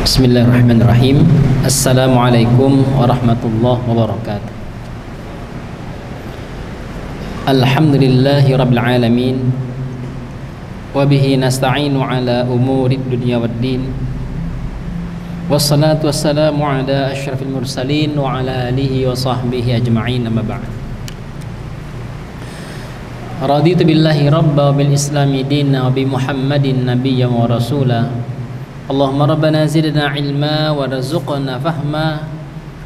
Bismillahirrahmanirrahim. Assalamualaikum warahmatullahi wabarakatuh. Alhamdulillahi rabbil alamin. Wabihi nasta'inu ala umurid dunya waddin. Wassalatu wassalamu ala asyrafil mursalin wa ala alihi wa sahbihi ajma'in, amma ba'd. Raditu billahi rabba wa bil islami dina wa bi muhammadin nabiyyan wa rasula. Allahumma rabbana zidna ilma wa razuqna fahma.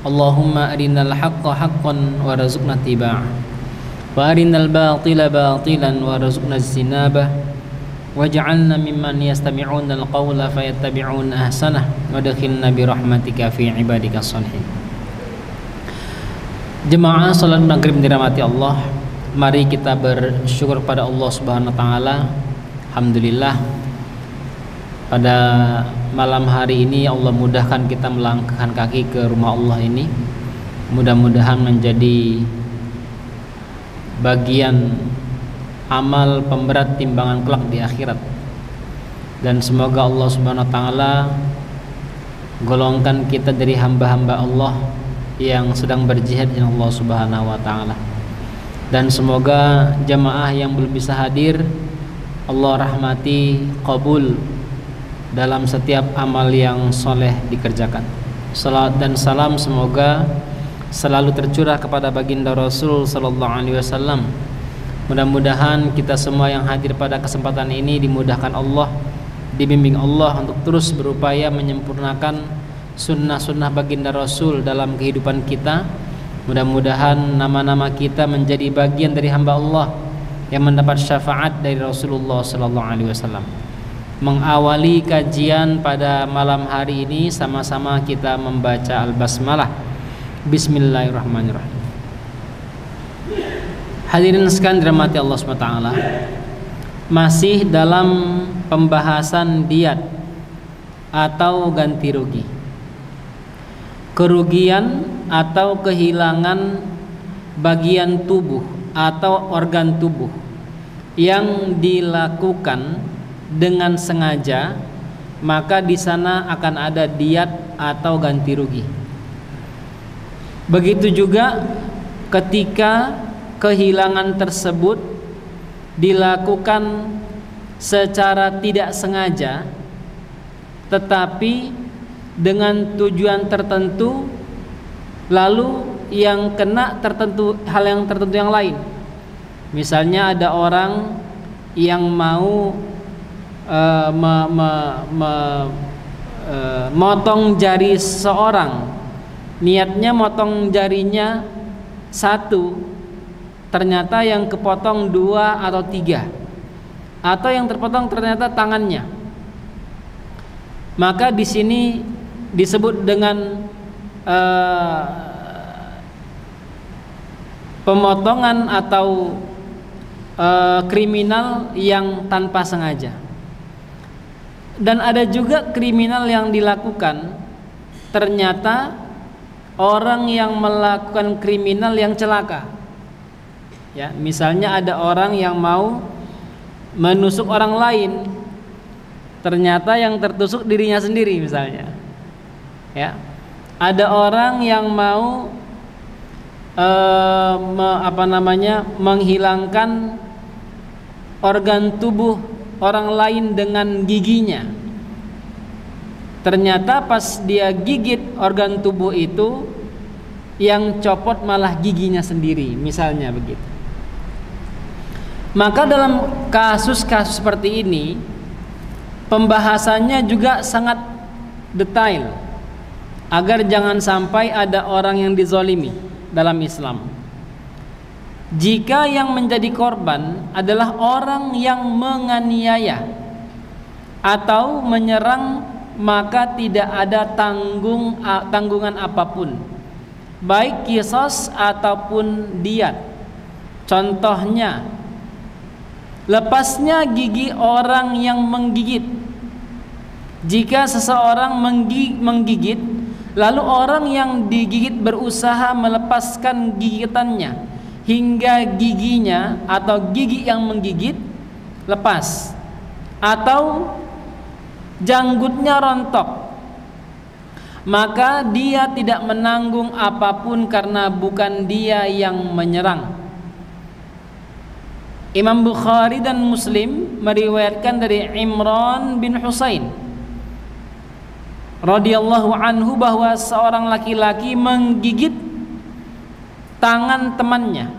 Allahumma arinal haqqa haqqan wa razuqna tiba'ah, wa arinal batila batilan wa razuqna ijtinabah, waj'alna mimman yastami'una al-qawla fayattabi'una ahsanah, wa adkhilna bi rahmatika fi ibadika shalihin. Jemaah salat maghrib dirahmati Allah, mari kita bersyukur pada Allah Subhanahu wa taala. Alhamdulillah, pada malam hari ini Allah mudahkan kita melangkahkan kaki ke rumah Allah ini. Mudah-mudahan menjadi bagian amal pemberat timbangan kelak di akhirat. Dan semoga Allah Subhanahu wa taala golongkan kita dari hamba-hamba Allah yang sedang berjihad di Allah Subhanahu wa taala. Dan semoga jamaah yang belum bisa hadir Allah rahmati, qabul dalam setiap amal yang soleh dikerjakan. Salat dan salam semoga selalu tercurah kepada baginda Rasul sallallahu alaihi wasallam. Mudah-mudahan kita semua yang hadir pada kesempatan ini dimudahkan Allah, dibimbing Allah untuk terus berupaya menyempurnakan sunnah-sunnah baginda Rasul dalam kehidupan kita. Mudah-mudahan nama-nama kita menjadi bagian dari hamba Allah yang mendapat syafaat dari Rasulullah sallallahu alaihi wasallam. Mengawali kajian pada malam hari ini, sama-sama kita membaca Al-Basmalah. Bismillahirrahmanirrahim. Hadirin sekalian dirahmati Allah SWT, masih dalam pembahasan diat atau ganti rugi. Kerugian atau kehilangan bagian tubuh atau organ tubuh yang dilakukan dengan sengaja, maka di sana akan ada diat atau ganti rugi. Begitu juga ketika kehilangan tersebut dilakukan secara tidak sengaja, tetapi dengan tujuan tertentu, lalu yang kena hal yang tertentu yang lain. Misalnya ada orang yang mau motong jari seseorang, niatnya motong jarinya satu, ternyata yang kepotong 2 atau 3, atau yang terpotong ternyata tangannya, maka di sini disebut dengan pemotongan atau kriminal yang tanpa sengaja. Dan ada juga kriminal yang dilakukan ternyata orang yang melakukan kriminal yang celaka. Ya, misalnya ada orang yang mau menusuk orang lain, ternyata yang tertusuk dirinya sendiri misalnya. Ya. Ada orang yang mau menghilangkan organ tubuh orang lain dengan giginya. Ternyata pas dia gigit organ tubuh itu, yang copot malah giginya sendiri, misalnya begitu. Maka dalam kasus-kasus seperti ini, pembahasannya juga sangat detail agar jangan sampai ada orang yang dizolimi dalam Islam. Jika yang menjadi korban adalah orang yang menganiaya atau menyerang, maka tidak ada tanggungan apapun, baik qisas ataupun diat. Contohnya, lepasnya gigi orang yang menggigit. Jika seseorang menggigit, lalu orang yang digigit berusaha melepaskan gigitannya hingga giginya atau gigi yang menggigit lepas, atau janggutnya rontok, maka dia tidak menanggung apapun karena bukan dia yang menyerang. Imam Bukhari dan Muslim meriwayatkan dari Imran bin Husain radhiyallahu anhu bahwa seorang laki-laki menggigit tangan temannya.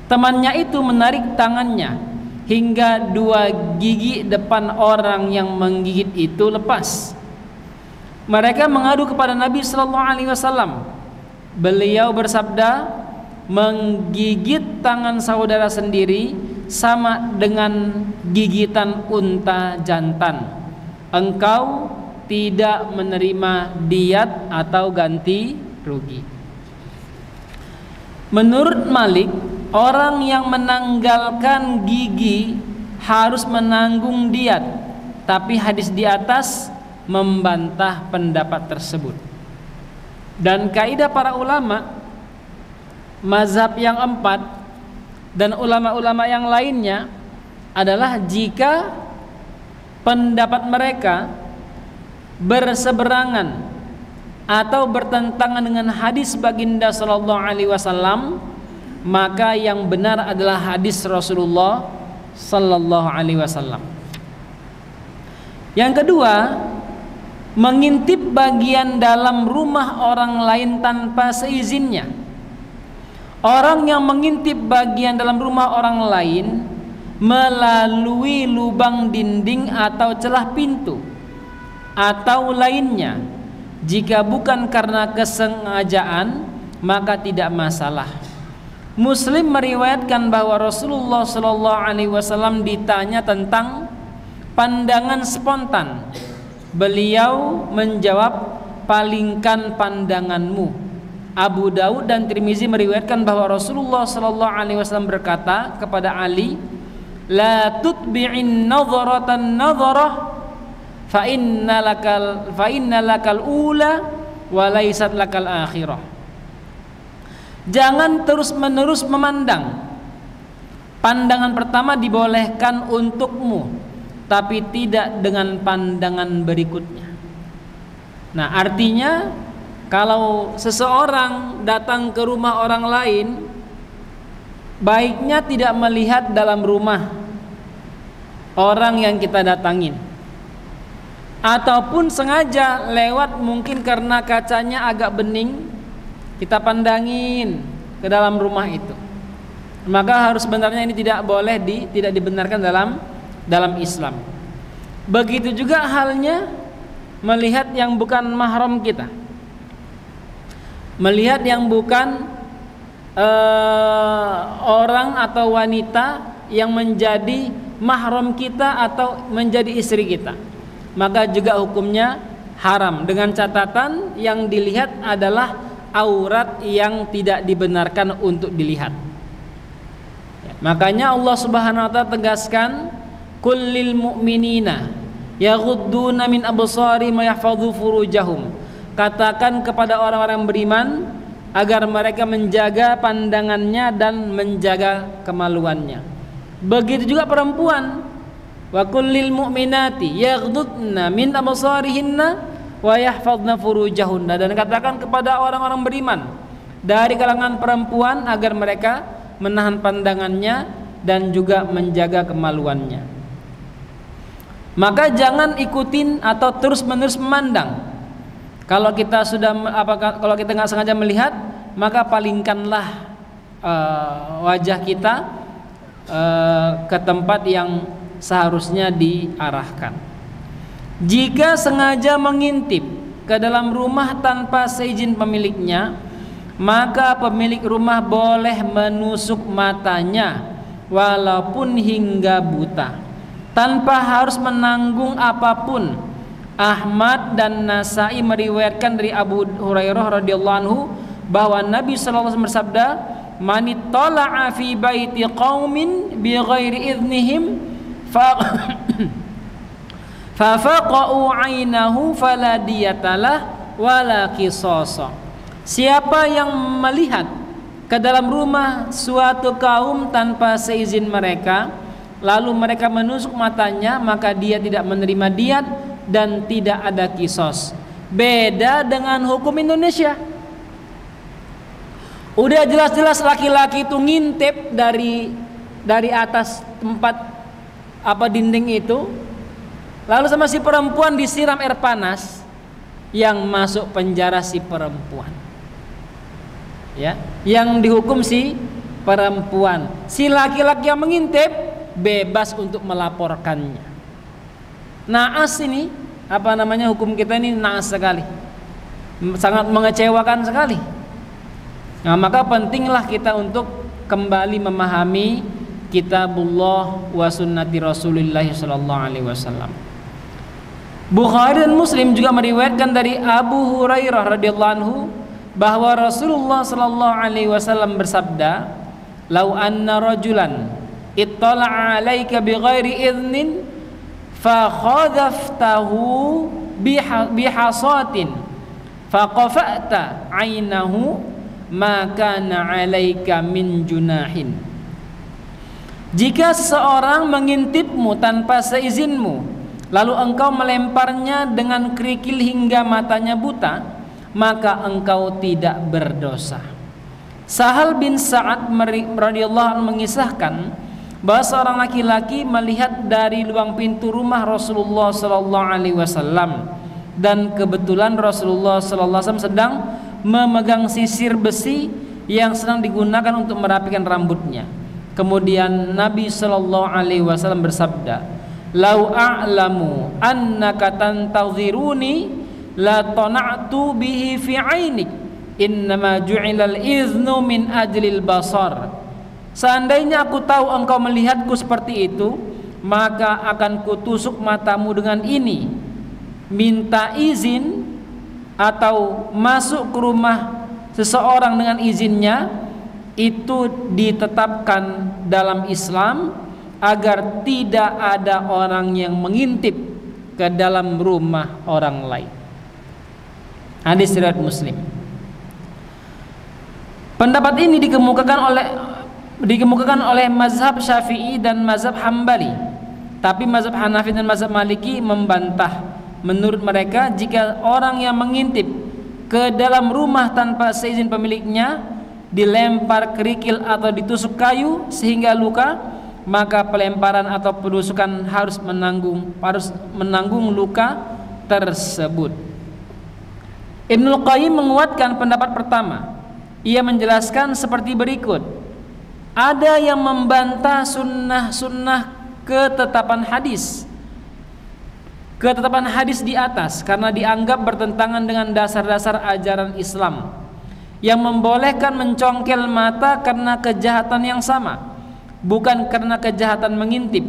Temannya itu menarik tangannya hingga 2 gigi depan orang yang menggigit itu lepas. Mereka mengadu kepada Nabi sallallahu alaihi wasallam. Beliau bersabda, menggigit tangan saudara sendiri sama dengan gigitan unta jantan. Engkau tidak menerima diat atau ganti rugi. Menurut Malik, orang yang menanggalkan gigi harus menanggung diat, tapi hadis di atas membantah pendapat tersebut. Dan kaidah para ulama mazhab yang 4 dan ulama-ulama yang lainnya adalah jika pendapat mereka berseberangan atau bertentangan dengan hadis baginda sallallahu alaihi wasallam, maka yang benar adalah hadis Rasulullah sallallahu alaihi wasallam. Yang kedua, mengintip bagian dalam rumah orang lain tanpa seizinnya. Orang yang mengintip bagian dalam rumah orang lain melalui lubang dinding atau celah pintu atau lainnya, jika bukan karena kesengajaan maka tidak masalah. Muslim meriwayatkan bahwa Rasulullah sallallahu alaihi wasallam ditanya tentang pandangan spontan. Beliau menjawab, palingkan pandanganmu. Abu Daud dan Tirmizi meriwayatkan bahwa Rasulullah sallallahu alaihi wasallam berkata kepada Ali, la tutbi'in nadharatan nadharah fa inna lakal ula wa laysat lakal akhirah. Jangan terus-menerus memandang. Pandangan pertama dibolehkan untukmu, tapi tidak dengan pandangan berikutnya. Nah, artinya kalau seseorang datang ke rumah orang lain, baiknya tidak melihat dalam rumah orang yang kita datangin, ataupun sengaja lewat, mungkin karena kacanya agak bening, kita pandangin ke dalam rumah itu. Maka harus sebenarnya ini tidak boleh tidak dibenarkan dalam Islam. Begitu juga halnya melihat yang bukan mahram kita, melihat yang bukan orang atau wanita yang menjadi mahram kita atau menjadi istri kita, maka juga hukumnya haram, dengan catatan yang dilihat adalah aurat yang tidak dibenarkan untuk dilihat. Makanya Allah Subhanahu wa taala tegaskan, kullil mu'minina yaghudduna min absarihim wa yahfadzu furujahum. Katakan kepada orang-orang beriman agar mereka menjaga pandangannya dan menjaga kemaluannya. Begitu juga perempuan, wa kullil mu'minati yaghdudna min absarihinna wa yahfadna furujahunna. Dan katakan kepada orang-orang beriman dari kalangan perempuan agar mereka menahan pandangannya dan juga menjaga kemaluannya. Maka jangan ikutin atau terus-menerus memandang. Kalau kita kalau kita nggak sengaja melihat, maka palingkanlah wajah kita ke tempat yang seharusnya diarahkan. Jika sengaja mengintip ke dalam rumah tanpa seizin pemiliknya, maka pemilik rumah boleh menusuk matanya walaupun hingga buta, tanpa harus menanggung apapun. Ahmad dan Nasai meriwayatkan dari Abu Hurairah radhiyallahu anhu bahwa Nabi sallallahu alaihi wasallam bersabda, "Man ittala'a fi baiti qaumin bighairi idznihim fa faqa'u 'ainahu fala diyatalah wala qisasa." Siapa yang melihat ke dalam rumah suatu kaum tanpa seizin mereka, lalu mereka menusuk matanya, maka dia tidak menerima diat dan tidak ada kisos. Beda dengan hukum Indonesia. Udah jelas-jelas laki-laki itu ngintip dari atas tempat dinding itu, lalu sama si perempuan disiram air panas, yang masuk penjara si perempuan. Ya, yang dihukum si perempuan. Si laki-laki yang mengintip bebas untuk melaporkannya. Naas ini, hukum kita ini naas sekali, sangat mengecewakan sekali. Nah, maka pentinglah kita untuk kembali memahami kitabullah wa sunnati Rasulullah sallallahu alaihi wasallam. Bukhari dan Muslim juga meriwayatkan dari Abu Hurairah radhiyallahu anhu bahwa Rasulullah sallallahu alaihi wasallam bersabda, "Lau anna rajulan ittala'a 'alaika bighairi idnin fa khadhaftahu bihasatin fa qafa'ta 'ainahu ma kana 'alaika min junahin." Jika seseorang mengintipmu tanpa seizinmu, lalu engkau melemparnya dengan kerikil hingga matanya buta, maka engkau tidak berdosa. Sahal bin Sa'ad radhiyallahu anhu mengisahkan bahwa seorang laki-laki melihat dari lubang pintu rumah Rasulullah sallallahu alaihi wasallam, dan kebetulan Rasulullah sallallahu alaihi wasallam sedang memegang sisir besi yang sedang digunakan untuk merapikan rambutnya. Kemudian Nabi sallallahu alaihi wasallam bersabda, "Lau a'lamu annaka tantaziruni la tana'tu bihi fi 'ainik, innama ju'ilal iznu min ajlil basar." Seandainya aku tahu engkau melihatku seperti itu, maka akan kutusuk matamu dengan ini. Minta izin atau masuk ke rumah seseorang dengan izinnya itu ditetapkan dalam Islam agar tidak ada orang yang mengintip ke dalam rumah orang lain. Hadis riwayat Muslim. Pendapat ini dikemukakan oleh mazhab Syafi'i dan mazhab Hambali, tapi mazhab Hanafi dan mazhab Maliki membantah. Menurut mereka, jika orang yang mengintip ke dalam rumah tanpa seizin pemiliknya dilempar kerikil atau ditusuk kayu sehingga luka, maka pelemparan atau penusukan harus menanggung luka tersebut. Ibnul Qayyim menguatkan pendapat pertama. Ia menjelaskan seperti berikut: ada yang membantah sunnah ketetapan hadis di atas karena dianggap bertentangan dengan dasar-dasar ajaran Islam yang membolehkan mencongkel mata karena kejahatan yang sama, bukan karena kejahatan mengintip.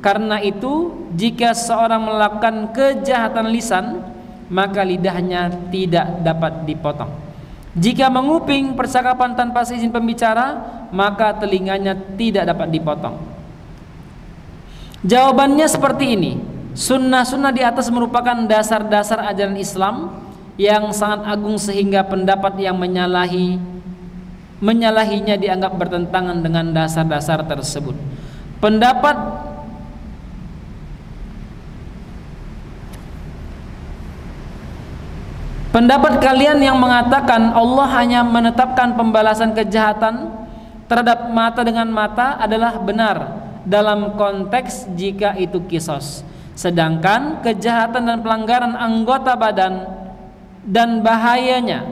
Karena itu, jika seorang melakukan kejahatan lisan, maka lidahnya tidak dapat dipotong. Jika menguping percakapan tanpa seizin pembicara, maka telinganya tidak dapat dipotong. Jawabannya seperti ini: sunnah-sunnah di atas merupakan dasar-dasar ajaran Islam yang sangat agung sehingga pendapat yang menyalahinya dianggap bertentangan dengan dasar-dasar tersebut. Pendapat kalian yang mengatakan Allah hanya menetapkan pembalasan kejahatan terhadap mata dengan mata adalah benar dalam konteks jika itu qisas. Sedangkan kejahatan dan pelanggaran anggota badan dan bahaya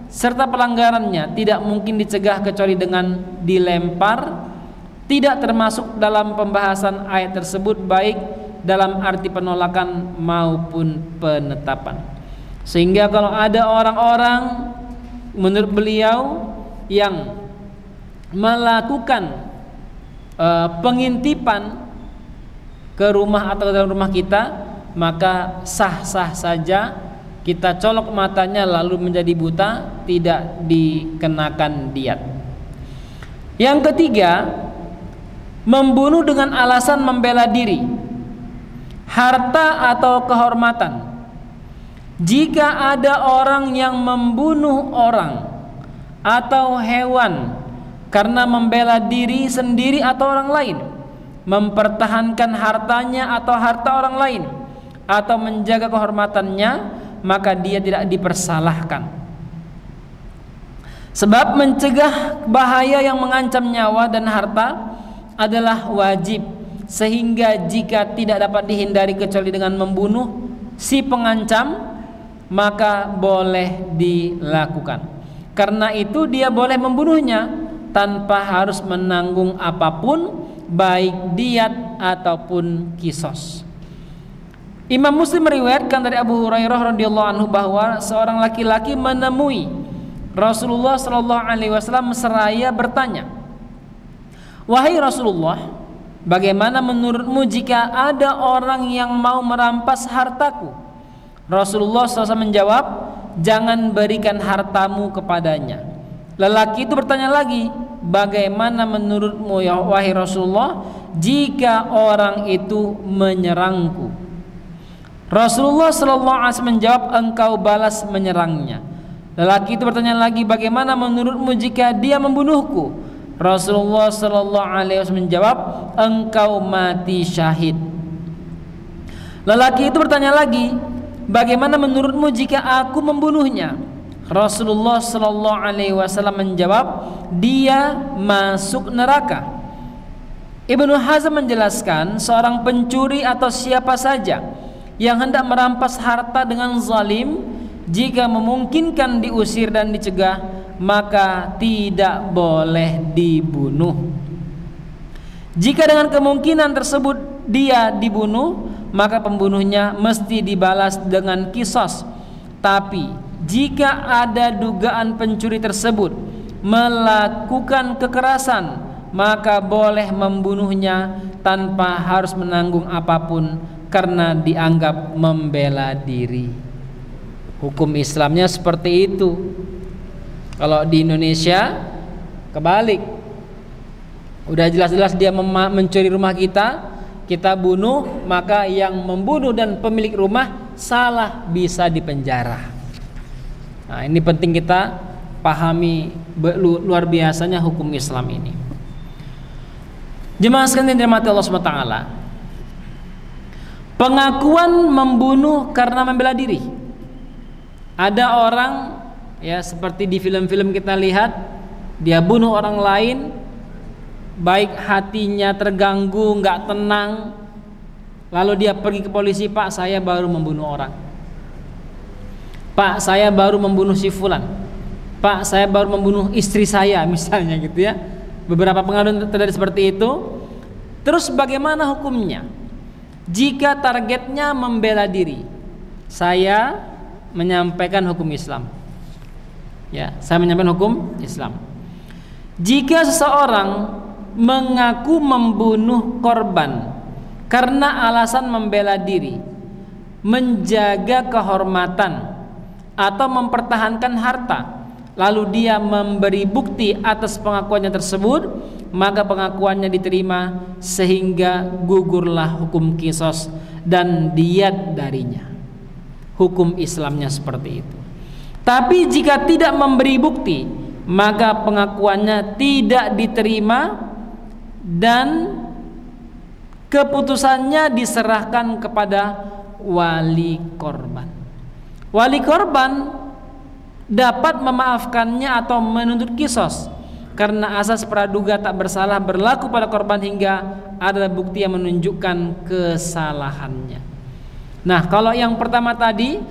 serta pelanggarannya tidak mungkin dicegah kecuali dengan dilempar, tidak termasuk dalam pembahasan ayat tersebut baik dalam arti penolakan maupun penetapan. Sehingga kalau ada orang-orang menurut beliau yang melakukan pengintipan ke rumah atau dalam rumah kita, maka sah-sah saja kita colok matanya lalu menjadi buta, tidak dikenakan diat. Yang ketiga, membunuh dengan alasan membela diri, harta atau kehormatan. Jika ada orang yang membunuh orang atau hewan karena membela diri sendiri atau orang lain, mempertahankan hartanya atau harta orang lain, atau menjaga kehormatannya, maka dia tidak dipersalahkan. Sebab mencegah bahaya yang mengancam nyawa dan harta adalah wajib, sehingga jika tidak dapat dihindari kecuali dengan membunuh si pengancam, maka boleh dilakukan. Karena itu dia boleh membunuhnya tanpa harus menanggung apapun, baik diat ataupun kisos. Imam Muslim meriwayatkan dari Abu Hurairah radhiyallahu anhu bahwa seorang laki-laki menemui Rasulullah sallallahu alaihi wasallam seraya bertanya, "Wahai Rasulullah, bagaimana menurutmu jika ada orang yang mau merampas hartaku?" Rasulullah SAW menjawab, "Jangan berikan hartamu kepadanya." Lelaki itu bertanya lagi, "Bagaimana menurutmu ya wahai Rasulullah jika orang itu menyerangku?" Rasulullah SAW menjawab, "Engkau balas menyerangnya." Lelaki itu bertanya lagi, "Bagaimana menurutmu jika dia membunuhku?" Rasulullah SAW menjawab, "Engkau mati syahid." Lelaki itu bertanya lagi, "Bagaimana menurutmu jika aku membunuhnya?" Rasulullah SAW menjawab, "Dia masuk neraka." Ibnu Hazm menjelaskan, seorang pencuri atau siapa saja yang hendak merampas harta dengan zalim, jika memungkinkan diusir dan dicegah, maka tidak boleh dibunuh. Jika dengan kemungkinan tersebut dia dibunuh, maka pembunuhnya mesti dibalas dengan kisos. Tapi jika ada dugaan pencuri tersebut melakukan kekerasan, maka boleh membunuhnya tanpa harus menanggung apapun karena dianggap membela diri. Hukum Islamnya seperti itu. Kalau di Indonesia kebalik, udah jelas-jelas dia mencuri rumah kita, kita bunuh, maka yang membunuh dan pemilik rumah salah, bisa dipenjara. Nah, ini penting kita pahami luar biasanya hukum Islam ini. Jemaah sekalian dirahmati Allah SWT, pengakuan membunuh karena membela diri. Ada orang, ya seperti di film-film kita lihat, dia bunuh orang lain, baik hatinya terganggu, nggak tenang, lalu dia pergi ke polisi, "Pak, saya baru membunuh orang. Pak, saya baru membunuh si fulan. Pak, saya baru membunuh istri saya," misalnya gitu ya. Beberapa pengaduan terjadi seperti itu. Terus bagaimana hukumnya? Jika targetnya membela diri, saya menyampaikan hukum Islam. Ya, saya menyampaikan hukum Islam. Jika seseorang mengaku membunuh korban karena alasan membela diri, menjaga kehormatan, atau mempertahankan harta, lalu dia memberi bukti atas pengakuannya tersebut, maka pengakuannya diterima sehingga gugurlah hukum kisos dan diat darinya. Hukum Islamnya seperti itu. Tapi jika tidak memberi bukti, maka pengakuannya tidak diterima dan keputusannya diserahkan kepada wali korban. Wali korban dapat memaafkannya atau menuntut kisos karena asas praduga tak bersalah berlaku pada korban hingga ada bukti yang menunjukkan kesalahannya. Nah, kalau yang pertama tadi,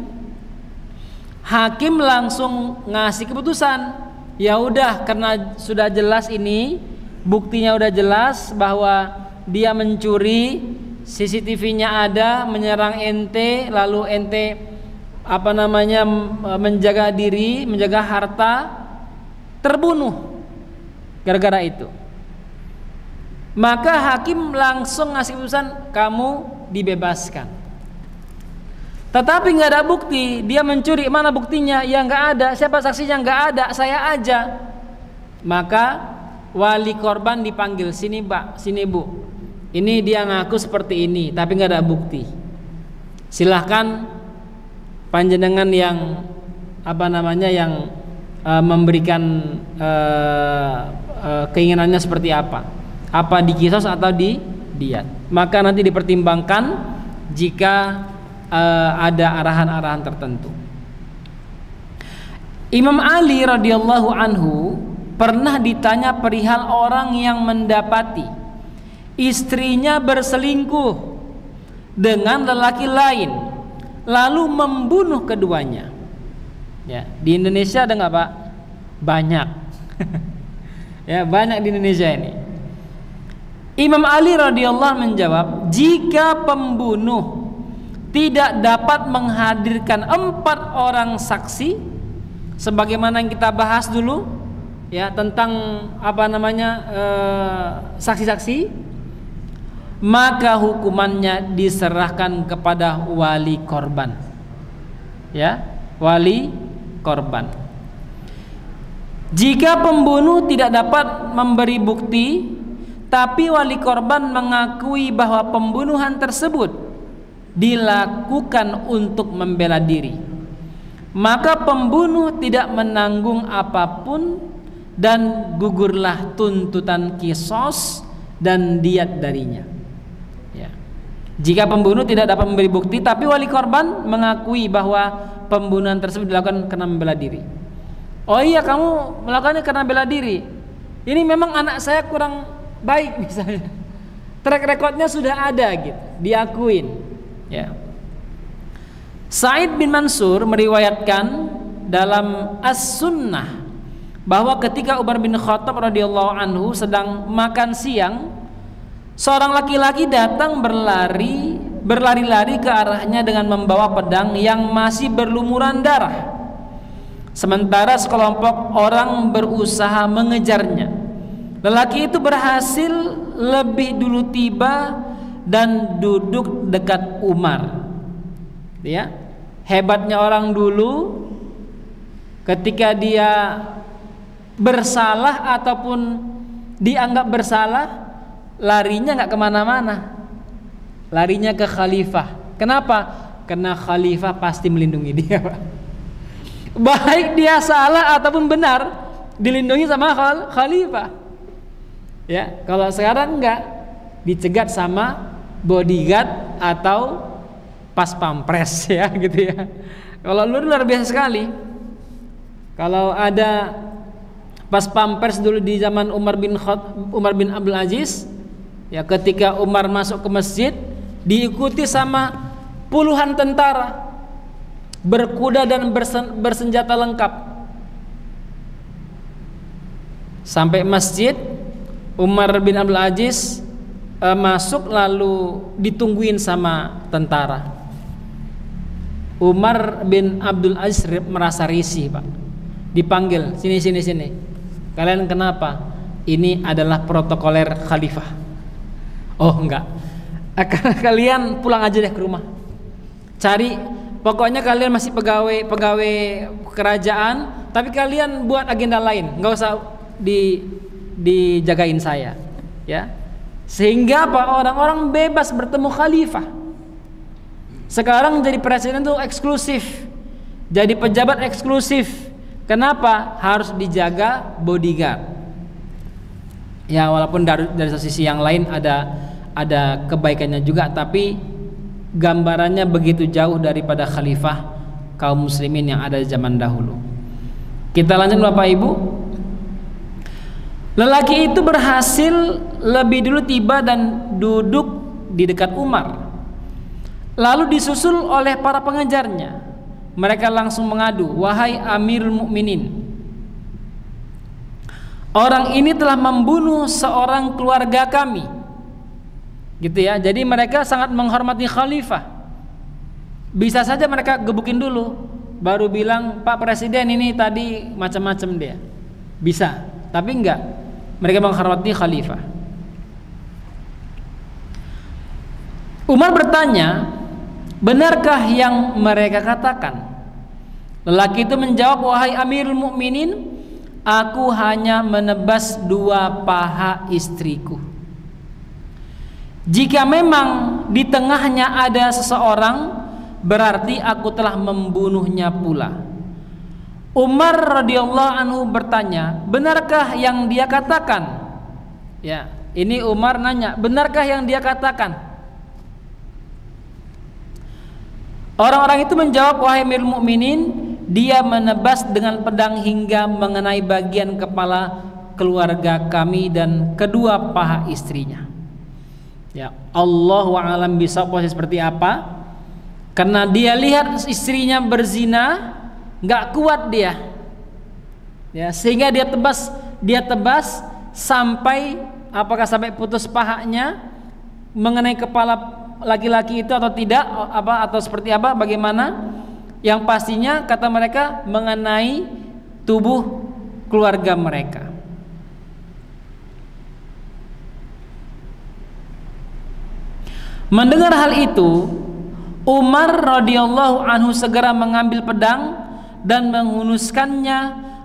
hakim langsung ngasih keputusan, ya udah, karena sudah jelas ini, buktinya udah jelas bahwa dia mencuri, CCTV-nya ada, menyerang ente, lalu ente menjaga diri, menjaga harta, terbunuh gara-gara itu. Maka hakim langsung ngasih keputusan, kamu dibebaskan. Tetapi nggak ada bukti, dia mencuri, mana buktinya? Ya nggak ada. Siapa saksinya? Nggak ada, saya aja. Maka wali korban dipanggil, "Sini Pak, sini Bu, ini dia ngaku seperti ini, tapi nggak ada bukti. Silahkan panjenengan yang yang memberikan keinginannya seperti apa dikisos atau di diat." Maka nanti dipertimbangkan, jika ada arahan-arahan tertentu. Imam Ali radhiyallahu anhu pernah ditanya perihal orang yang mendapati istrinya berselingkuh dengan lelaki lain lalu membunuh keduanya. Ya, di Indonesia ada nggak Pak? Banyak. Ya, banyak di Indonesia ini. Imam Ali radhiyallahu anhu menjawab, jika pembunuh tidak dapat menghadirkan 4 orang saksi, sebagaimana yang kita bahas dulu, ya, tentang saksi-saksi, maka hukumannya diserahkan kepada wali korban. Ya, wali korban. Jika pembunuh tidak dapat memberi bukti, tapi wali korban mengakui bahwa pembunuhan tersebut dilakukan untuk membela diri, maka pembunuh tidak menanggung apapun dan gugurlah tuntutan kisos dan diat darinya. Ya. Jika pembunuh tidak dapat memberi bukti, tapi wali korban mengakui bahwa pembunuhan tersebut dilakukan karena membela diri. Oh iya, kamu melakukannya karena bela diri. Ini memang anak saya kurang baik misalnya. Track recordnya sudah ada gitu, diakuin. Ya. Sa'id bin Mansur meriwayatkan dalam As-Sunnah bahwa ketika Umar bin Khattab radhiyallahu anhu sedang makan siang, seorang laki-laki datang berlari-lari ke arahnya dengan membawa pedang yang masih berlumuran darah. Sementara sekelompok orang berusaha mengejarnya. Lelaki itu berhasil lebih dulu tiba dan duduk dekat Umar. Ya, hebatnya orang dulu, ketika dia bersalah ataupun dianggap bersalah, larinya nggak kemana-mana, larinya ke khalifah. Kenapa? Karena khalifah pasti melindungi dia, Pak. Baik dia salah ataupun benar, dilindungi sama khalifah. Ya, kalau sekarang enggak, dicegat sama bodyguard atau pas pampres, ya gitu ya. Kalau dulu luar biasa sekali. Kalau ada pas pampres dulu di zaman Umar bin Abdul Aziz, ya, ketika Umar masuk ke masjid diikuti sama puluhan tentara berkuda dan bersenjata lengkap. Sampai masjid, Umar bin Abdul Aziz masuk lalu ditungguin sama tentara. Umar bin Abdul Aziz merasa risih, Pak. Dipanggil, sini. Kalian kenapa? Ini adalah protokoler khalifah. Oh enggak, kalian pulang aja deh ke rumah. Pokoknya kalian masih pegawai kerajaan, tapi kalian buat agenda lain, nggak usah dijagain saya, ya. Sehingga apa? Orang-orang bebas bertemu khalifah. Sekarang jadi presiden tuh eksklusif, jadi pejabat eksklusif. Kenapa? Harus dijaga bodyguard. Ya, walaupun dari sisi yang lain ada kebaikannya juga, tapi gambarannya begitu jauh daripada khalifah kaum muslimin yang ada di zaman dahulu. Kita lanjut Bapak Ibu. Lelaki itu berhasil lebih dulu tiba dan duduk di dekat Umar. Lalu disusul oleh para pengejarnya. Mereka langsung mengadu, "Wahai Amirul Mukminin, orang ini telah membunuh seorang keluarga kami." Gitu ya. Jadi mereka sangat menghormati khalifah. Bisa saja mereka gebukin dulu, baru bilang, "Pak Presiden ini tadi macam-macam dia." Bisa, tapi enggak. Mereka menghormati khalifah. Umar bertanya, "Benarkah yang mereka katakan?" Lelaki itu menjawab, "Wahai Amirul Mukminin, aku hanya menebas 2 paha istriku. Jika memang di tengahnya ada seseorang, berarti aku telah membunuhnya pula." Umar radhiyallahu anhu bertanya, "Benarkah yang dia katakan?" Ya, ini Umar nanya, "Benarkah yang dia katakan?" Orang-orang itu menjawab, wahai Amirul Mukminin, dia menebas dengan pedang hingga mengenai bagian kepala keluarga kami dan kedua paha istrinya. Ya, Allahu a'lam bishawab posisi seperti apa. Karena dia lihat istrinya berzina, nggak kuat dia. Ya, sehingga dia tebas sampai sampai putus pahanya mengenai kepala laki-laki itu atau tidak, atau seperti apa, bagaimana? Yang pastinya kata mereka mengenai tubuh keluarga mereka. Mendengar hal itu, Umar radhiyallahu anhu segera mengambil pedang dan menghunuskannya,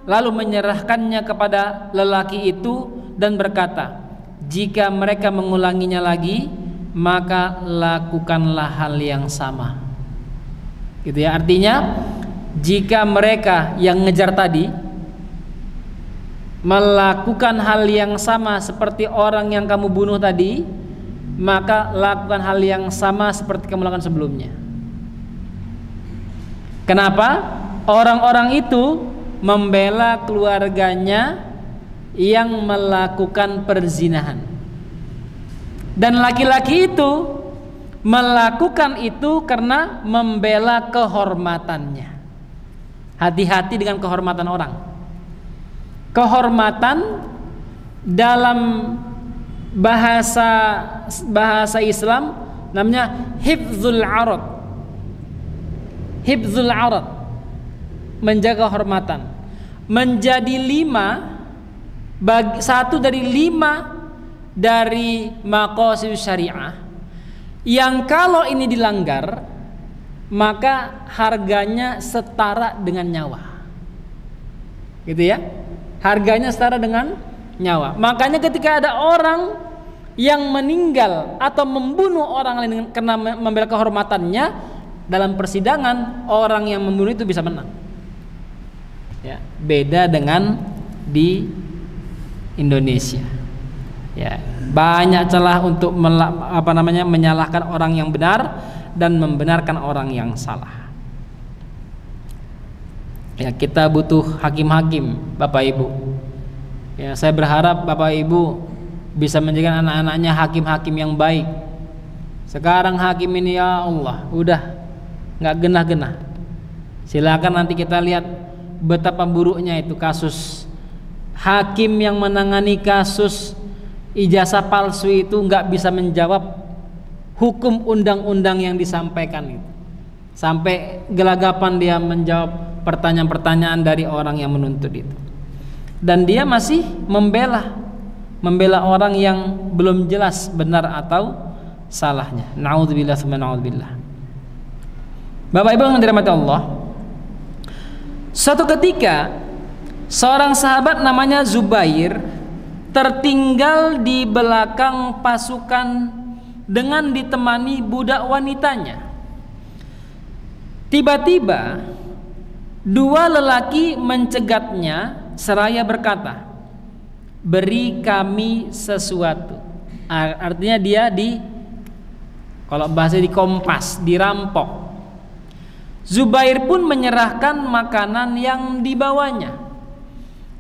lalu menyerahkannya kepada lelaki itu dan berkata, jika mereka mengulanginya lagi, maka lakukanlah hal yang sama. Gitu ya, artinya jika mereka yang ngejar tadi melakukan hal yang sama seperti orang yang kamu bunuh tadi, maka lakukan hal yang sama seperti kamu lakukan sebelumnya. Kenapa? Orang-orang itu membela keluarganya yang melakukan perzinahan, dan laki-laki itu melakukan itu karena membela kehormatannya. Hati-hati dengan kehormatan orang. Kehormatan dalam bahasa Islam namanya hifdzul arad. Hifdzul arad, menjaga kehormatan. Menjadi satu dari 5 dari maqasid syariah yang kalau ini dilanggar maka harganya setara dengan nyawa. Gitu ya. Harganya setara dengan nyawa. Makanya ketika ada orang yang meninggal atau membunuh orang lain karena membela kehormatannya, dalam persidangan orang yang membunuh itu bisa menang. Ya, beda dengan di Indonesia. Ya, banyak celah untuk menyalahkan orang yang benar dan membenarkan orang yang salah. Ya, kita butuh hakim-hakim, Bapak Ibu. Ya, saya berharap Bapak Ibu bisa menjadikan anak-anaknya hakim-hakim yang baik. Sekarang hakim ini ya Allah, udah nggak genah-genah. Silakan nanti kita lihat betapa buruknya itu kasus hakim yang menangani kasus ijazah palsu itu nggak bisa menjawab hukum undang-undang yang disampaikan itu. Sampai gelagapan dia menjawab pertanyaan-pertanyaan dari orang yang menuntut itu. Dan dia masih membela orang yang belum jelas benar atau salahnya. Na'udzubillah tsumma na'udzubillah. Bapak Ibu yang dirahmati Allah, suatu ketika seorang sahabat namanya Zubair tertinggal di belakang pasukan dengan ditemani budak wanitanya. Tiba-tiba 2 lelaki mencegatnya seraya berkata, beri kami sesuatu. Artinya dia kalau bahasa dikompas, dirampok. Zubair pun menyerahkan makanan yang dibawanya.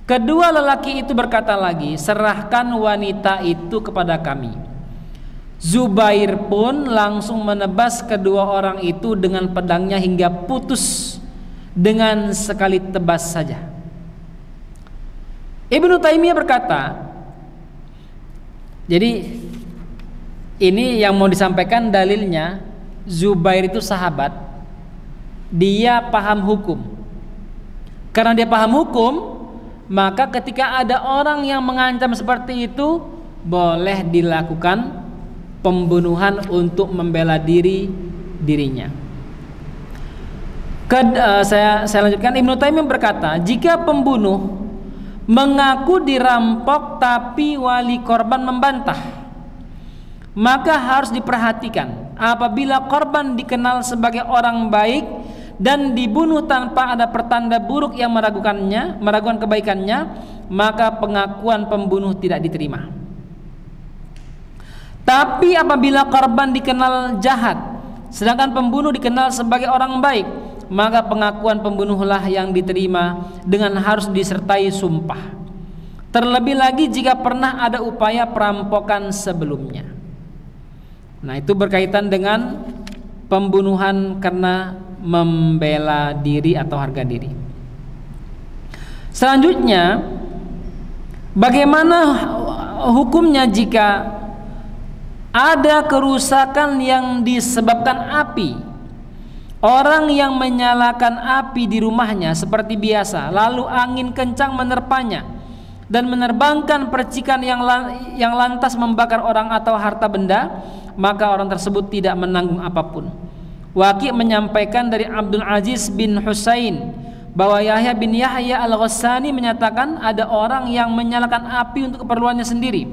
Kedua lelaki itu berkata lagi, serahkan wanita itu kepada kami. Zubair pun langsung menebas kedua orang itu dengan pedangnya hingga putus dengan sekali tebas saja. Ibnu Taimiyah berkata, jadi ini yang mau disampaikan dalilnya, Zubair itu sahabat, dia paham hukum. Karena dia paham hukum, maka ketika ada orang yang mengancam seperti itu, boleh dilakukan pembunuhan untuk membela dirinya. Saya lanjutkan. Ibnu Taimiyah berkata, jika pembunuh mengaku dirampok tapi wali korban membantah, maka harus diperhatikan apabila korban dikenal sebagai orang baik dan dibunuh tanpa ada pertanda buruk yang meragukan kebaikannya, maka pengakuan pembunuh tidak diterima. Tapi apabila korban dikenal jahat sedangkan pembunuh dikenal sebagai orang baik, maka pengakuan pembunuhlah yang diterima dengan harus disertai sumpah. Terlebih lagi jika pernah ada upaya perampokan sebelumnya. Nah, itu berkaitan dengan pembunuhan karena membela diri atau harga diri. Selanjutnya, bagaimana hukumnya jika ada kerusakan yang disebabkan api? Orang yang menyalakan api di rumahnya seperti biasa, lalu angin kencang menerpanya dan menerbangkan percikan yang lantas membakar orang atau harta benda, maka orang tersebut tidak menanggung apapun. Waqi' menyampaikan dari Abdul Aziz bin Husain bahwa Yahya bin Yahya al-Ghassani menyatakan ada orang yang menyalakan api untuk keperluannya sendiri,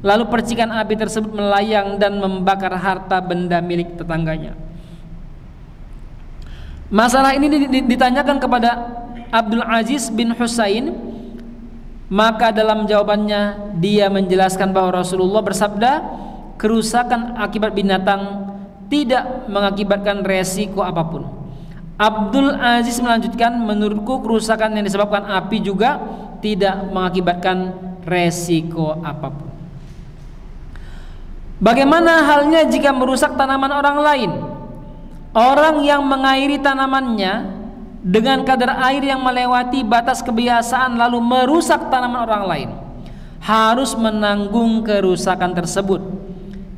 lalu percikan api tersebut melayang dan membakar harta benda milik tetangganya. Masalah ini ditanyakan kepada Abdul Aziz bin Husain, maka dalam jawabannya dia menjelaskan bahwa Rasulullah bersabda, kerusakan akibat binatang tidak mengakibatkan resiko apapun. Abdul Aziz melanjutkan, menurutku kerusakan yang disebabkan api juga tidak mengakibatkan resiko apapun. Bagaimana halnya jika merusak tanaman orang lain? Orang yang mengairi tanamannya dengan kadar air yang melewati batas kebiasaan lalu merusak tanaman orang lain, harus menanggung kerusakan tersebut.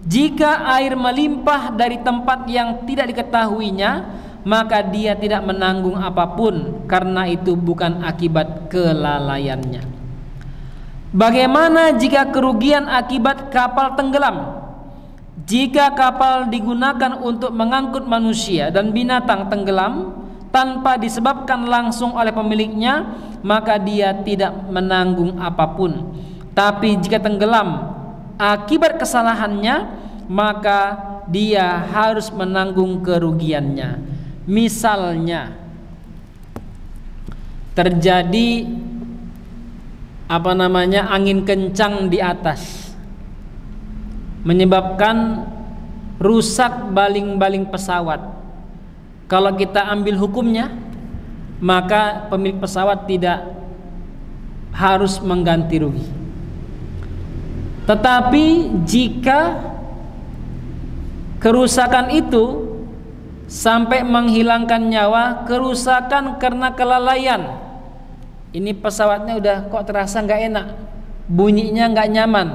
Jika air melimpah dari tempat yang tidak diketahuinya, maka dia tidak menanggung apapun karena itu bukan akibat kelalaiannya. Bagaimana jika kerugian akibat kapal tenggelam? Jika kapal digunakan untuk mengangkut manusia dan binatang tenggelam tanpa disebabkan langsung oleh pemiliknya, maka dia tidak menanggung apapun. Tapi jika tenggelam akibat kesalahannya, maka dia harus menanggung kerugiannya. Misalnya terjadi angin kencang di atas menyebabkan rusak baling-baling pesawat. Kalau kita ambil hukumnya, maka pemilik pesawat tidak harus mengganti rugi. Tetapi jika kerusakan itu sampai menghilangkan nyawa, kerusakan karena kelalaian, ini pesawatnya udah kok terasa nggak enak, bunyinya nggak nyaman,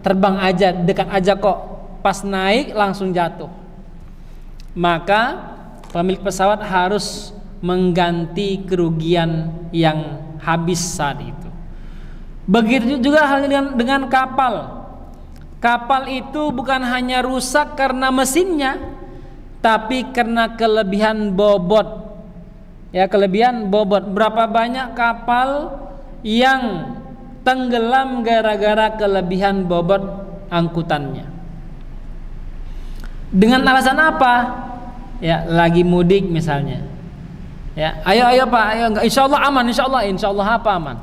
terbang aja, dekat aja kok, pas naik langsung jatuh, maka pemilik pesawat harus mengganti kerugian yang habis saat itu. Begitu juga halnya dengan kapal. Kapal itu bukan hanya rusak karena mesinnya, tapi karena kelebihan bobot. Ya, kelebihan bobot. Berapa banyak kapal yang tenggelam gara-gara kelebihan bobot angkutannya. Dengan alasan apa? Ya, lagi mudik misalnya. Ya, ayo Pak, ayo, insyaallah aman, insyaallah apa aman.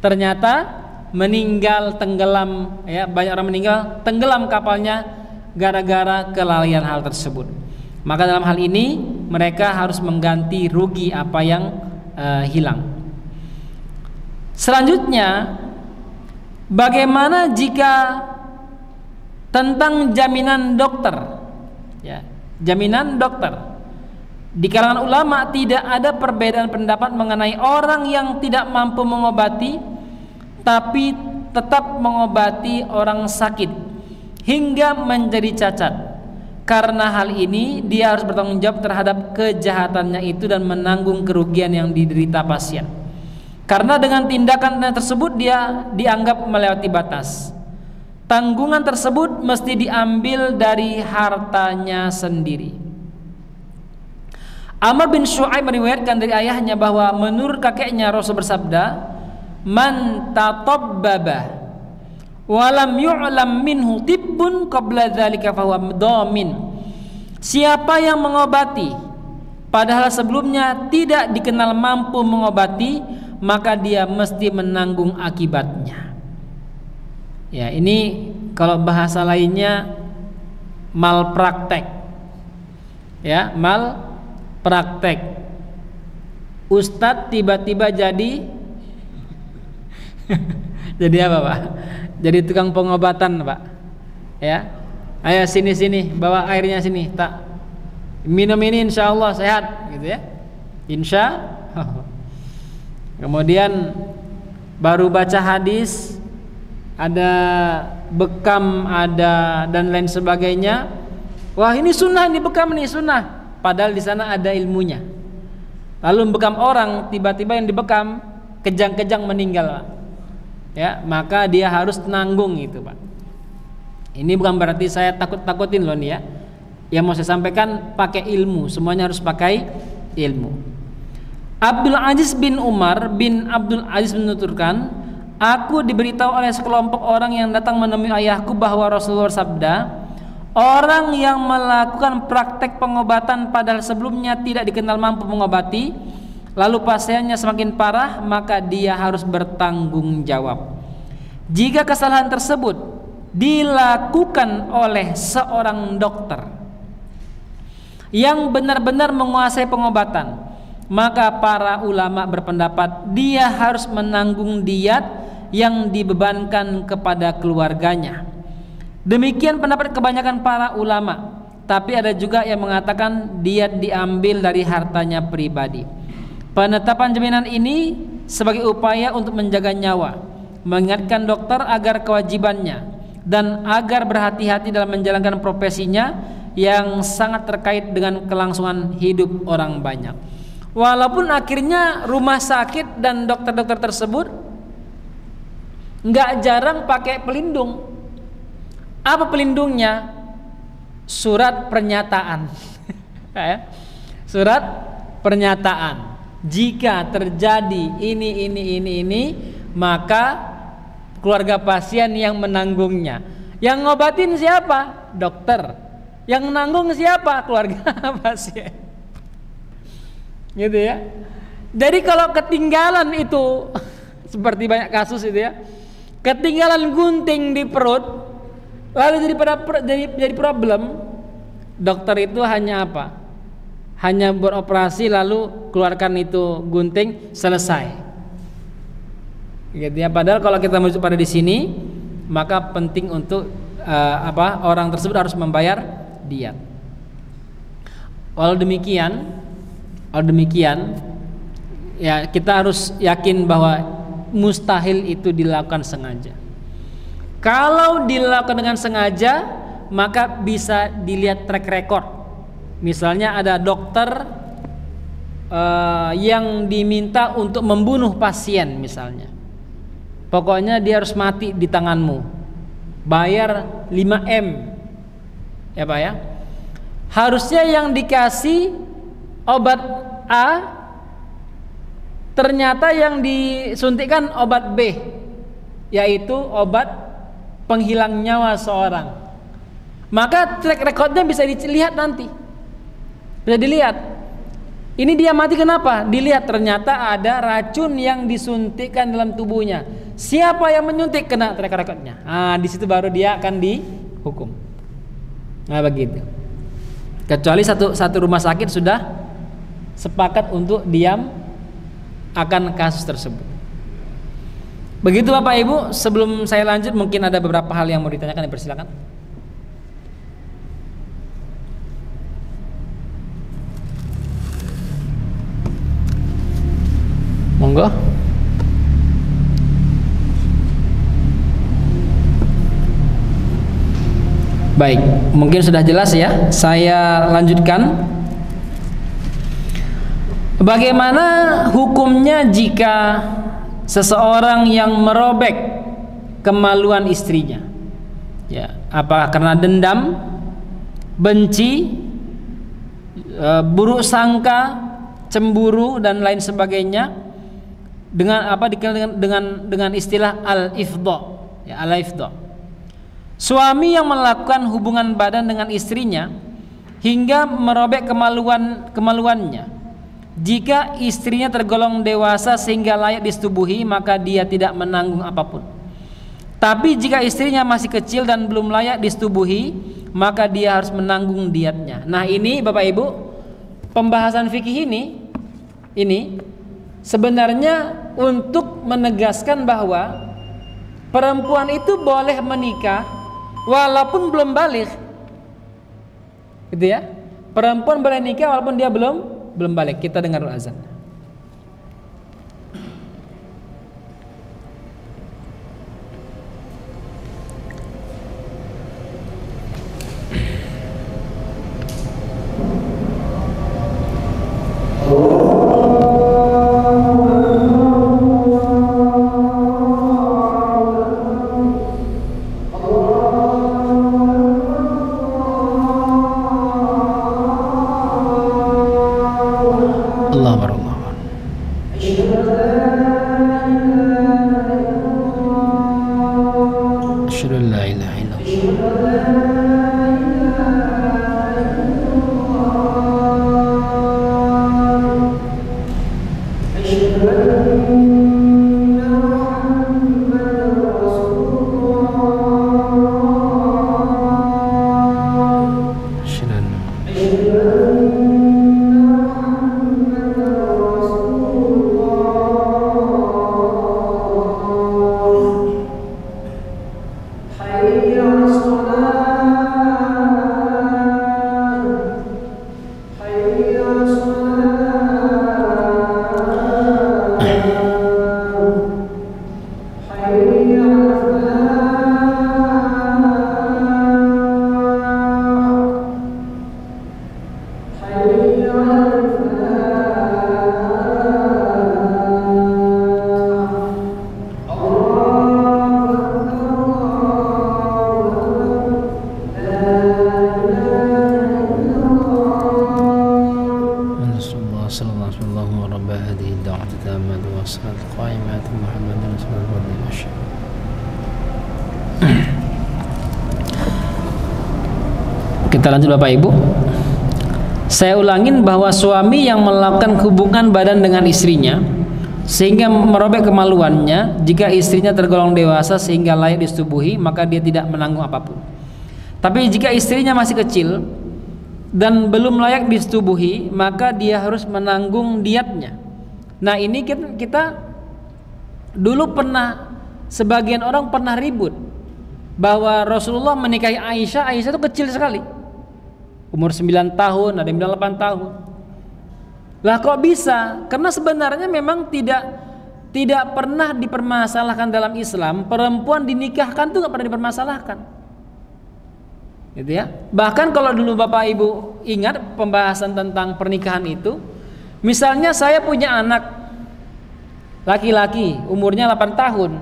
Ternyata meninggal, tenggelam, ya, banyak orang meninggal tenggelam kapalnya gara-gara kelalaian hal tersebut. Maka dalam hal ini mereka harus mengganti rugi apa yang hilang. Selanjutnya, bagaimana jika tentang jaminan dokter? Ya, jaminan dokter. Di kalangan ulama tidak ada perbedaan pendapat mengenai orang yang tidak mampu mengobati tapi tetap mengobati orang sakit hingga menjadi cacat. Karena hal ini dia harus bertanggung jawab terhadap kejahatannya itu dan menanggung kerugian yang diderita pasien. Karena dengan tindakan tersebut dia dianggap melewati batas. Tanggungan tersebut mesti diambil dari hartanya sendiri. Amr bin Shu'aib meriwayatkan dari ayahnya bahwa menurut kakeknya Rasul bersabda, "Man tatabbaba walam yu'lam minhu tibbun qabla dzalika fahuwa dhamin." Siapa yang mengobati padahal sebelumnya tidak dikenal mampu mengobati, maka dia mesti menanggung akibatnya. Ya, ini kalau bahasa lainnya malpraktek. ya, mal praktek. Ustadz tiba-tiba jadi jadi apa, Pak? Jadi tukang pengobatan, Pak. Ya. Ayo sini bawa airnya sini, tak. Minum ini insya Allah sehat, gitu ya. Insya Allah. Kemudian baru baca hadis, ada bekam, ada dan lain sebagainya. Wah, ini sunnah, ini bekam nih sunnah. Padahal di sana ada ilmunya. Lalu bekam orang, tiba-tiba yang dibekam kejang-kejang meninggal, Pak. Ya, maka dia harus nanggung itu, Pak. Ini bukan berarti saya takut-takutin loh nih ya. Yang mau saya sampaikan pakai ilmu, semuanya harus pakai ilmu. Abdul Aziz bin Umar bin Abdul Aziz menuturkan, aku diberitahu oleh sekelompok orang yang datang menemui ayahku bahwa Rasulullah sabda, orang yang melakukan praktek pengobatan padahal sebelumnya tidak dikenal mampu mengobati, lalu pasiennya semakin parah, maka dia harus bertanggung jawab. Jika kesalahan tersebut dilakukan oleh seorang dokter yang benar-benar menguasai pengobatan, maka para ulama berpendapat dia harus menanggung diat yang dibebankan kepada keluarganya. Demikian pendapat kebanyakan para ulama, tapi ada juga yang mengatakan diat diambil dari hartanya pribadi. Penetapan jaminan ini sebagai upaya untuk menjaga nyawa, mengingatkan dokter agar kewajibannya dan agar berhati-hati dalam menjalankan profesinya yang sangat terkait dengan kelangsungan hidup orang banyak. Walaupun akhirnya rumah sakit dan dokter-dokter tersebut nggak jarang pakai pelindung. Apa pelindungnya? Surat pernyataan. Surat pernyataan. Jika terjadi ini, maka keluarga pasien yang menanggungnya. Yang ngobatin siapa? Dokter. Yang nanggung siapa? Keluarga pasien. Gitu ya. Jadi kalau ketinggalan itu seperti banyak kasus itu ya, ketinggalan gunting di perut, lalu jadi problem, dokter itu hanya apa? Hanya beroperasi lalu keluarkan itu gunting, selesai. Gitu ya. Padahal kalau kita merujuk pada di sini, maka penting untuk orang tersebut harus membayar diat. Walau demikian, ya kita harus yakin bahwa mustahil itu dilakukan sengaja. Kalau dilakukan dengan sengaja, maka bisa dilihat track record. Misalnya ada dokter yang diminta untuk membunuh pasien misalnya. Pokoknya dia harus mati di tanganmu. Bayar 5M. Ya Pak ya. Harusnya yang dikasih obat A, ternyata yang disuntikkan obat B, yaitu obat penghilang nyawa seorang. Maka track recordnya bisa dilihat nanti. Bisa dilihat. Ini dia mati kenapa? Dilihat ternyata ada racun yang disuntikkan dalam tubuhnya. Siapa yang menyuntik, kena track recordnya. Di situ baru dia akan dihukum. Nah begitu. Kecuali satu rumah sakit sudah sepakat untuk diam akan kasus tersebut. Begitu Bapak Ibu. Sebelum saya lanjut, mungkin ada beberapa hal yang mau ditanyakan, dipersilakan. Monggo. Baik, mungkin sudah jelas ya. Saya lanjutkan. Bagaimana hukumnya jika seseorang yang merobek kemaluan istrinya? Ya, apakah karena dendam, benci, buruk sangka, cemburu dan lain sebagainya? Dengan apa dikenal dengan istilah al-ifdha, ya, al-ifdha. Suami yang melakukan hubungan badan dengan istrinya hingga merobek kemaluannya. Jika istrinya tergolong dewasa sehingga layak disetubuhi, maka dia tidak menanggung apapun. Tapi jika istrinya masih kecil dan belum layak disetubuhi, maka dia harus menanggung diatnya. Nah, ini Bapak Ibu, pembahasan fikih ini sebenarnya untuk menegaskan bahwa perempuan itu boleh menikah walaupun belum baligh. Gitu ya. Perempuan boleh nikah walaupun dia belum baligh. Kita dengar azan. Kita lanjut Bapak Ibu. Saya ulangin bahwa suami yang melakukan hubungan badan dengan istrinya sehingga merobek kemaluannya, jika istrinya tergolong dewasa sehingga layak disetubuhi, maka dia tidak menanggung apapun. Tapi jika istrinya masih kecil dan belum layak disetubuhi, maka dia harus menanggung diatnya. Nah, ini kita dulu sebagian orang pernah ribut bahwa Rasulullah menikahi Aisyah itu kecil sekali, umur 9 tahun, ada yang bilang 8 tahun. Lah kok bisa? Karena sebenarnya memang tidak pernah dipermasalahkan dalam Islam. Perempuan dinikahkan tuh nggak pernah dipermasalahkan, gitu ya. Bahkan kalau dulu Bapak Ibu ingat pembahasan tentang pernikahan itu, misalnya saya punya anak laki-laki umurnya 8 tahun,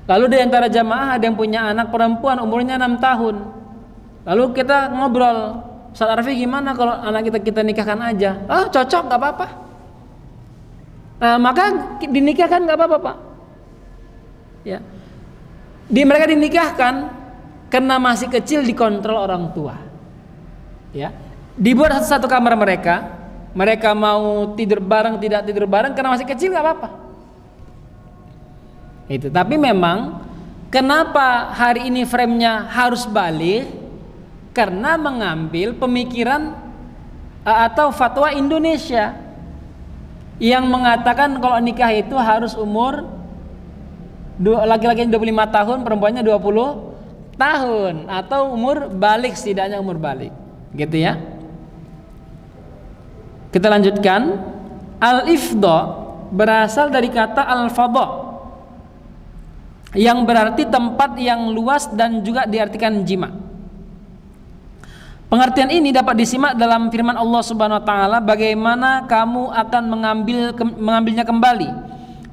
lalu di antara jamaah ada yang punya anak perempuan umurnya 6 tahun. Lalu kita ngobrol, Ustaz Arfi gimana kalau anak kita nikahkan aja? Ah, cocok, nggak apa-apa. Nah, maka dinikahkan nggak apa-apa, Pak. Ya, mereka dinikahkan karena masih kecil, dikontrol orang tua. Ya, dibuat satu kamar mereka mau tidur bareng tidak tidur bareng karena masih kecil nggak apa-apa. Itu. Tapi memang kenapa hari ini frame-nya harus balik? Karena mengambil pemikiran atau fatwa Indonesia yang mengatakan kalau nikah itu harus umur laki-laki 25 tahun, perempuannya 20 tahun, atau umur balik, setidaknya umur balik, gitu ya. Kita lanjutkan. Al-ifdha berasal dari kata al-fadha yang berarti tempat yang luas dan juga diartikan jima. Pengertian ini dapat disimak dalam firman Allah Subhanahu wa taala, bagaimana kamu akan mengambilnya kembali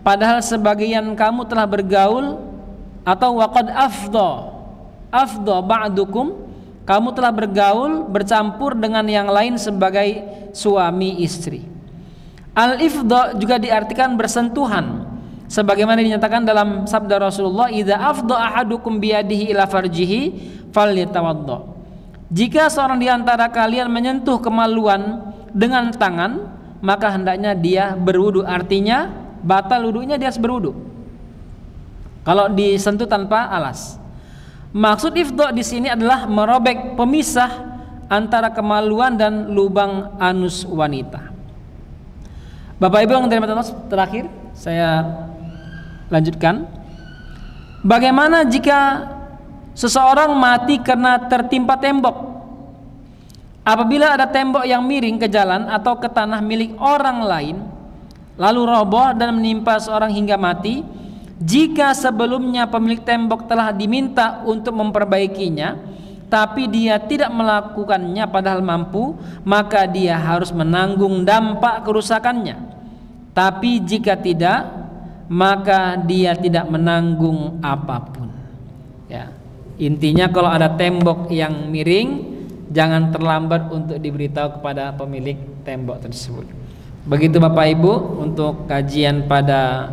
padahal sebagian kamu telah bergaul, atau waqad afdha ba'dukum, kamu telah bergaul bercampur dengan yang lain sebagai suami istri. Al-ifdha juga diartikan bersentuhan, sebagaimana dinyatakan dalam sabda Rasulullah, idza afdha ahadukum biyadihi ila farjihi falyatawadda. Jika seorang di antara kalian menyentuh kemaluan dengan tangan, maka hendaknya dia berwudu. Artinya batal wudunya, dia harus berwudu. Kalau disentuh tanpa alas. Maksud ifdha di sini adalah merobek pemisah antara kemaluan dan lubang anus wanita. Bapak Ibu yang terima kasih, terakhir saya lanjutkan. Bagaimana jika seseorang mati karena tertimpa tembok? Apabila ada tembok yang miring ke jalan atau ke tanah milik orang lain, lalu roboh dan menimpa seorang hingga mati, jika sebelumnya pemilik tembok telah diminta untuk memperbaikinya, tapi dia tidak melakukannya padahal mampu, maka dia harus menanggung dampak kerusakannya. Tapi jika tidak, maka dia tidak menanggung apapun. Ya. Intinya kalau ada tembok yang miring, jangan terlambat untuk diberitahu kepada pemilik tembok tersebut. Begitu Bapak Ibu untuk kajian pada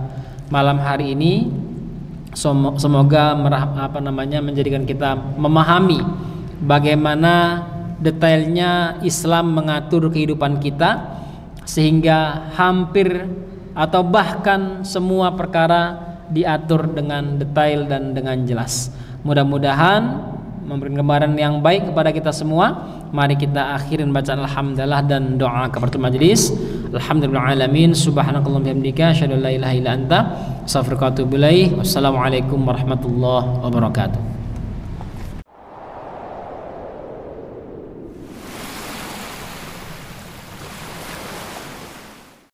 malam hari ini. Semoga menjadikan kita memahami bagaimana detailnya Islam mengatur kehidupan kita, sehingga hampir atau bahkan semua perkara diatur dengan detail dan dengan jelas. Mudah-mudahan memberikan gambaran yang baik kepada kita semua. Mari kita akhirin bacaan alhamdulillah dan doa kafaratul majelis. Alhamdulillahirabbil alamin, subhanakallahumma bihamdika asyhadu an la ilaha illa anta astaghfiruka wa atubu ilaik. Wassalamualaikum warahmatullahi wabarakatuh.